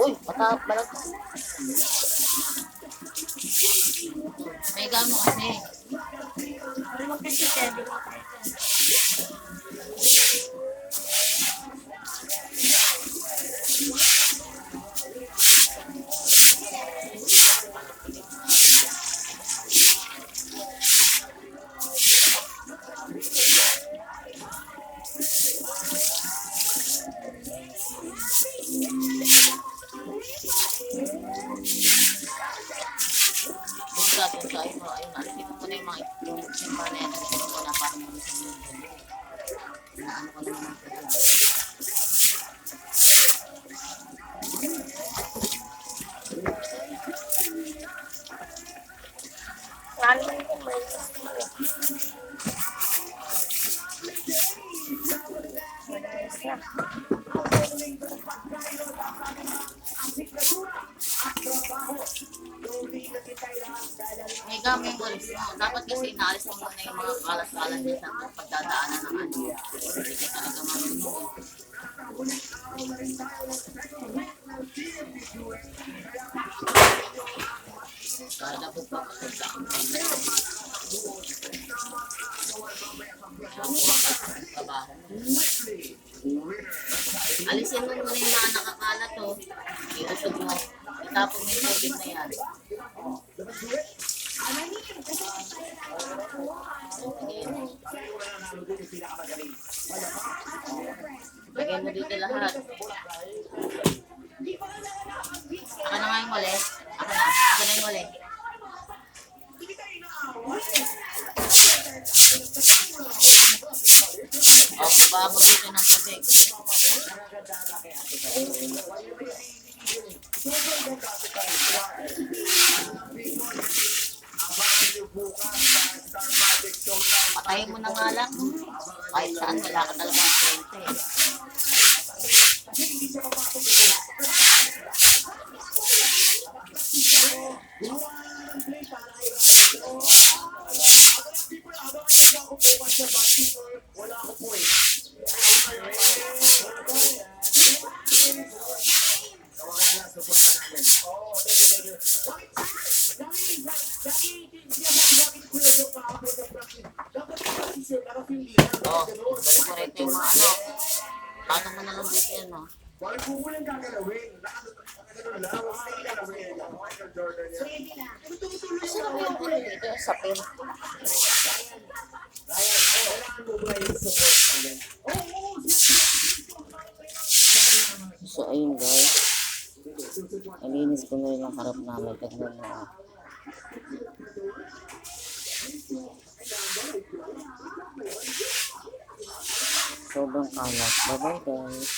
Uy, balag. May gamo kasi. Ano mag-kasi tayo? Ayun, alisin mo muna yung mga yung panen. Alisin mo muna para mo sa mga ano ko naman Lalo ko may may gamo yung walis mo. Dapat kasi inaalis mo muna yung mga kalat-kalat niya sa pagdadaanan ng ano. Hindi ka talaga marunong. Kaya dapat papasok ang trabaho. Alisin mo muna yung mga nakakalat to. Iusog mo. Itapon mo yung tubig na yan. Lagay mo dito lahat. Ako na nga yung mali. Ako na yung mali. O, baba mo dito ng tubig. Patayin mo na nga lang. Kahit saan, wala ka talagang kwenta eh. Oh, balik mo rito yung mga ano. Patong mo na lang dito yan, no? Kasi naman yung ano dito, sa pin. So, ayun guys. Nalinis ko na rin ang harap namin. Tignan mo. Sobrang kalat. Bye-bye guys.